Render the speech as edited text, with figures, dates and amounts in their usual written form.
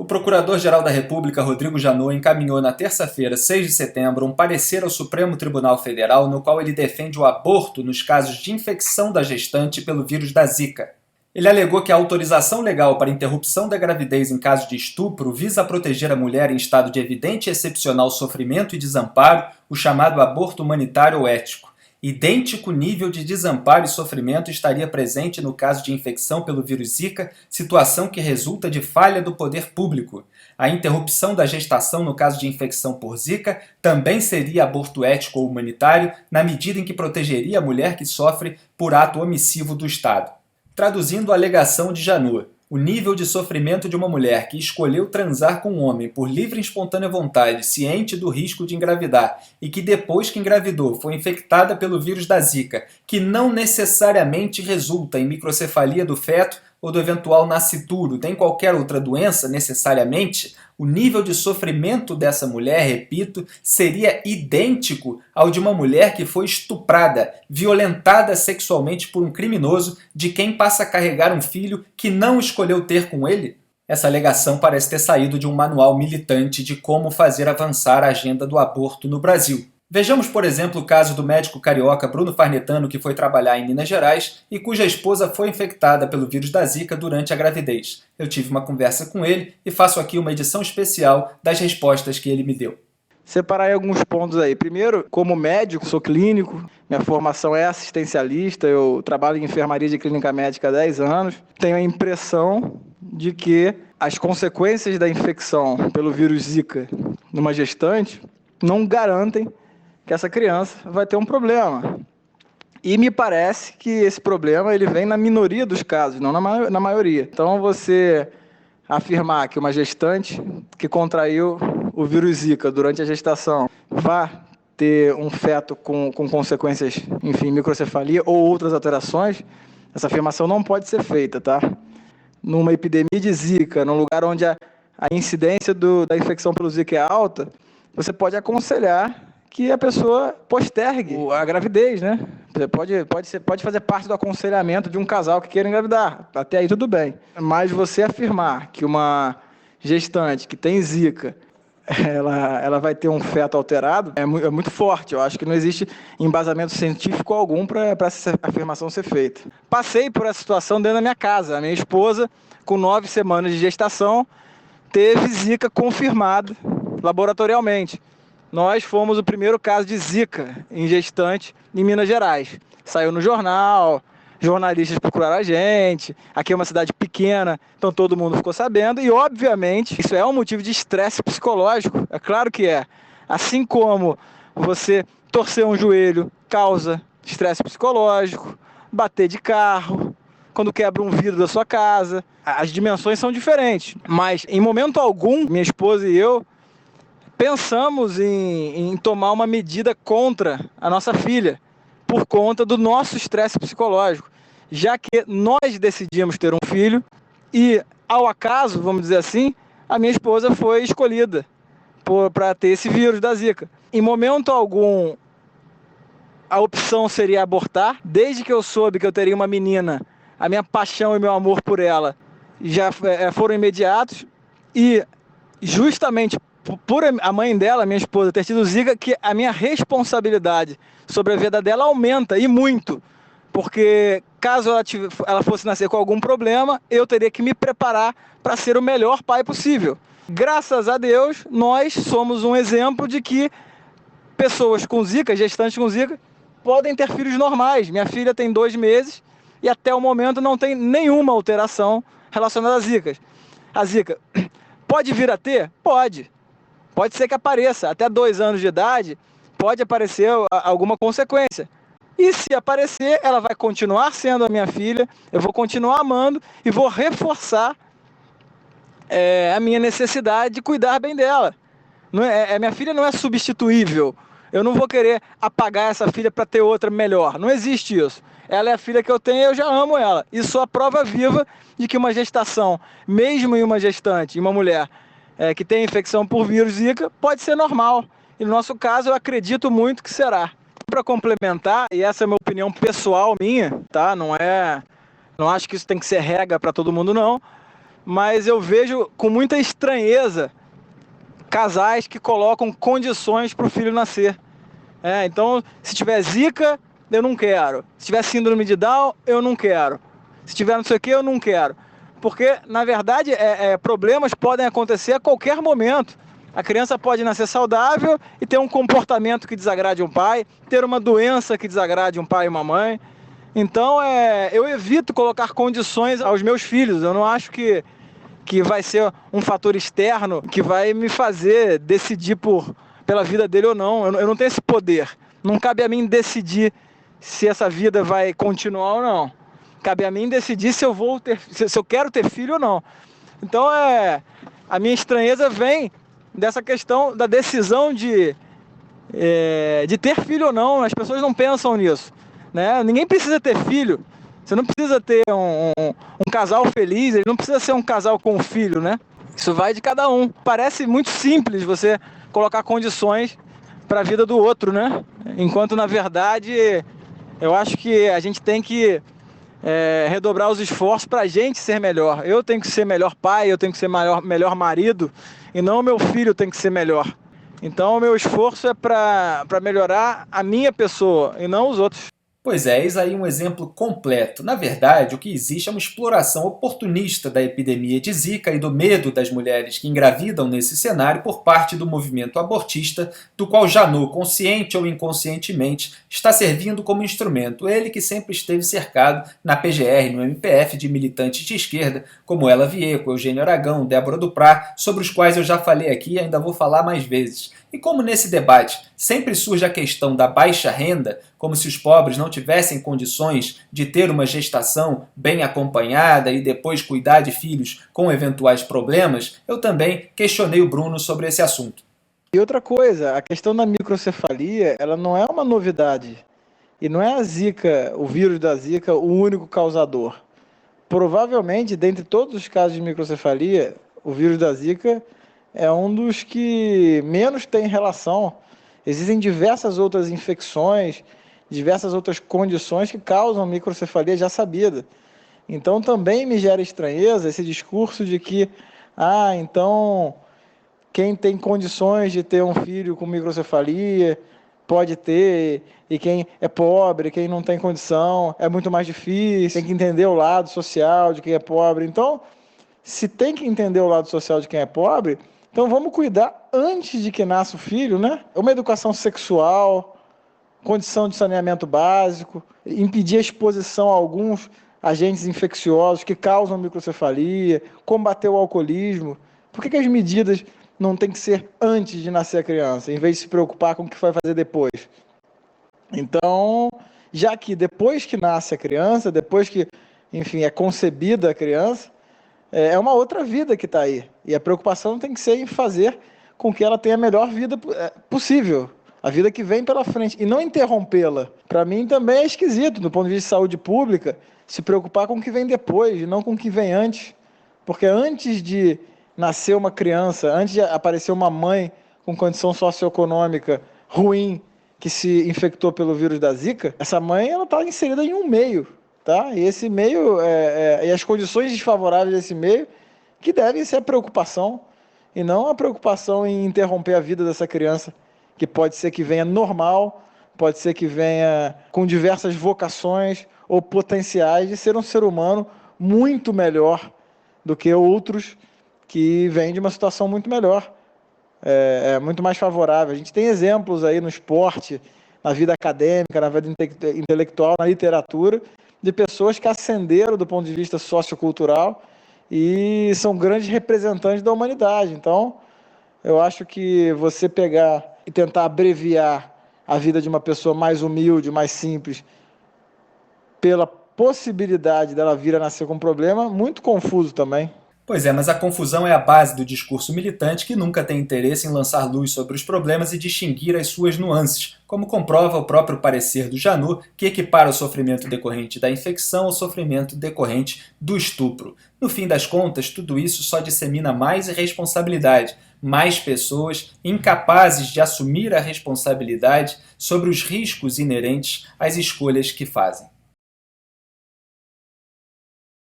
Procurador-Geral da República, Rodrigo Janot, encaminhou na terça-feira, 6 de setembro, um parecer ao Supremo Tribunal Federal no qual ele defende o aborto nos casos de infecção da gestante pelo vírus da Zika. Ele alegou que a autorização legal para interrupção da gravidez em caso de estupro visa proteger a mulher em estado de evidente e excepcional sofrimento e desamparo, o chamado aborto humanitário ou ético. Idêntico nível de desamparo e sofrimento estaria presente no caso de infecção pelo vírus Zika, situação que resulta de falha do poder público. A interrupção da gestação no caso de infecção por Zika também seria aborto ético ou humanitário, na medida em que protegeria a mulher que sofre por ato omissivo do Estado. Traduzindo a alegação de Janot, o nível de sofrimento de uma mulher que escolheu transar com um homem por livre e espontânea vontade, ciente do risco de engravidar, e que depois que engravidou foi infectada pelo vírus da Zika, que não necessariamente resulta em microcefalia do feto ou do eventual nascituro, tem qualquer outra doença necessariamente, o nível de sofrimento dessa mulher, repito, seria idêntico ao de uma mulher que foi estuprada, violentada sexualmente por um criminoso de quem passa a carregar um filho que não escolheu ter com ele? Essa alegação parece ter saído de um manual militante de como fazer avançar a agenda do aborto no Brasil. Vejamos, por exemplo, o caso do médico carioca Bruno Farnetano, que foi trabalhar em Minas Gerais e cuja esposa foi infectada pelo vírus da Zika durante a gravidez. Eu tive uma conversa com ele e faço aqui uma edição especial das respostas que ele me deu. Separar aí alguns pontos aí. Primeiro, como médico, sou clínico, minha formação é assistencialista, eu trabalho em enfermaria de clínica médica há 10 anos. Tenho a impressão de que as consequências da infecção pelo vírus Zika numa gestante não garantem que essa criança vai ter um problema. E me parece que esse problema ele vem na minoria dos casos, não na maioria. Então, você afirmar que uma gestante que contraiu o vírus Zika durante a gestação vai ter um feto com consequências, enfim, microcefalia ou outras alterações, essa afirmação não pode ser feita, tá? Numa epidemia de Zika, num lugar onde a incidência da infecção pelo Zika é alta, você pode aconselhar que a pessoa postergue a gravidez, né? Você pode fazer parte do aconselhamento de um casal que queira engravidar. Até aí tudo bem. Mas você afirmar que uma gestante que tem Zika, ela vai ter um feto alterado, é muito forte. Eu acho que não existe embasamento científico algum para essa afirmação ser feita. Passei por essa situação dentro da minha casa. A minha esposa, com 9 semanas de gestação, teve Zika confirmada laboratorialmente. Nós fomos o primeiro caso de Zika em gestante em Minas Gerais. Saiu no jornal, jornalistas procuraram a gente, aqui é uma cidade pequena, então todo mundo ficou sabendo e, obviamente, isso é um motivo de estresse psicológico, é claro que é. Assim como você torcer um joelho causa estresse psicológico, bater de carro, quando quebra um vidro da sua casa, as dimensões são diferentes, mas em momento algum, minha esposa e eu pensamos em tomar uma medida contra a nossa filha, por conta do nosso estresse psicológico, já que nós decidimos ter um filho e, ao acaso, vamos dizer assim, a minha esposa foi escolhida para ter esse vírus da Zika. Em momento algum, a opção seria abortar. Desde que eu soube que eu teria uma menina, a minha paixão e meu amor por ela já foram imediatos e, justamente por a mãe dela, minha esposa, ter tido Zika, que a minha responsabilidade sobre a vida dela aumenta, e muito. Porque caso ela fosse nascer com algum problema, eu teria que me preparar para ser o melhor pai possível. Graças a Deus, nós somos um exemplo de que pessoas com Zika, gestantes com Zika, podem ter filhos normais. Minha filha tem 2 meses e até o momento não tem nenhuma alteração relacionada à Zika. A Zika pode vir a ter? Pode. Pode ser que apareça. Até 2 anos de idade, pode aparecer alguma consequência. E se aparecer, ela vai continuar sendo a minha filha, eu vou continuar amando e vou reforçar a minha necessidade de cuidar bem dela. Minha filha não é substituível. Eu não vou querer apagar essa filha para ter outra melhor. Não existe isso. Ela é a filha que eu tenho e eu já amo ela. E sou a prova viva de que uma gestação, mesmo em uma gestante, em uma mulher que tem infecção por vírus Zika, pode ser normal. E no nosso caso, eu acredito muito que será. Para complementar, e essa é a minha opinião pessoal minha, tá? Não acho que isso tem que ser regra para todo mundo, não. mas eu vejo com muita estranheza casais que colocam condições para o filho nascer. Então, se tiver zika, eu não quero. Se tiver síndrome de Down, eu não quero. Se tiver não sei o que, eu não quero. Porque, na verdade, problemas podem acontecer a qualquer momento. A criança pode nascer saudável e ter um comportamento que desagrade um pai, ter uma doença que desagrade um pai e uma mãe. Então, eu evito colocar condições aos meus filhos. Eu não acho que vai ser um fator externo que vai me fazer decidir pela vida dele ou não. Eu não tenho esse poder. Não cabe a mim decidir se essa vida vai continuar ou não. Cabe a mim decidir se eu quero ter filho ou não. Então, a minha estranheza vem dessa questão da decisão de ter filho ou não. As pessoas não pensam nisso, né? Ninguém precisa ter filho. Você não precisa ter um casal feliz, ele não precisa ser um casal com filho, né? Isso vai de cada um. Parece muito simples você colocar condições para a vida do outro, né? Enquanto, na verdade, eu acho que a gente tem que redobrar os esforços para a gente ser melhor. Eu tenho que ser melhor pai, eu tenho que ser melhor marido, e não o meu filho tem que ser melhor. Então, o meu esforço é para melhorar a minha pessoa e não os outros. Pois é, eis aí um exemplo completo. Na verdade, o que existe é uma exploração oportunista da epidemia de Zika e do medo das mulheres que engravidam nesse cenário por parte do movimento abortista, do qual Janot, consciente ou inconscientemente, está servindo como instrumento. Ele que sempre esteve cercado na PGR, no MPF, de militantes de esquerda, como Ela Vieco, Eugênio Aragão, Débora Duprá, sobre os quais eu já falei aqui e ainda vou falar mais vezes. E como nesse debate sempre surge a questão da baixa renda, como se os pobres não tivessem condições de ter uma gestação bem acompanhada e depois cuidar de filhos com eventuais problemas, eu também questionei o Bruno sobre esse assunto. E outra coisa, a questão da microcefalia, ela não é uma novidade. E não é a Zika, o vírus da Zika, o único causador. Provavelmente, dentre todos os casos de microcefalia, o vírus da Zika é um dos que menos tem relação. Existem diversas outras infecções, diversas outras condições que causam microcefalia já sabida. Então também me gera estranheza esse discurso de que, então quem tem condições de ter um filho com microcefalia pode ter, e quem é pobre, quem não tem condição, é muito mais difícil, tem que entender o lado social de quem é pobre. Então, se tem que entender o lado social de quem é pobre, então vamos cuidar antes de que nasça o filho, né? Uma educação sexual, condição de saneamento básico, impedir a exposição a alguns agentes infecciosos que causam microcefalia, combater o alcoolismo. Por que as medidas não têm que ser antes de nascer a criança, em vez de se preocupar com o que vai fazer depois? Então, já que depois que nasce a criança, depois que, enfim, é concebida a criança, é uma outra vida que está aí. E a preocupação tem que ser em fazer com que ela tenha a melhor vida possível. A vida que vem pela frente. E não interrompê-la. Para mim também é esquisito, do ponto de vista de saúde pública, se preocupar com o que vem depois, e não com o que vem antes. Porque antes de nascer uma criança, antes de aparecer uma mãe com condição socioeconômica ruim, que se infectou pelo vírus da Zika, essa mãe está inserida em um meio. Tá? E esse meio, e as condições desfavoráveis desse meio, que devem ser a preocupação, e não a preocupação em interromper a vida dessa criança, que pode ser que venha normal, pode ser que venha com diversas vocações ou potenciais de ser um ser humano muito melhor do que outros que vêm de uma situação muito melhor, muito mais favorável. A gente tem exemplos aí no esporte, na vida acadêmica, na vida intelectual, na literatura, de pessoas que ascenderam do ponto de vista sociocultural e são grandes representantes da humanidade. Então, eu acho que você pegar e tentar abreviar a vida de uma pessoa mais humilde, mais simples, pela possibilidade dela vir a nascer com um problema, muito confuso também. Pois é, mas a confusão é a base do discurso militante que nunca tem interesse em lançar luz sobre os problemas e distinguir as suas nuances, como comprova o próprio parecer do Janot, que equipara o sofrimento decorrente da infecção ao sofrimento decorrente do estupro. No fim das contas, tudo isso só dissemina mais irresponsabilidade, mais pessoas incapazes de assumir a responsabilidade sobre os riscos inerentes às escolhas que fazem.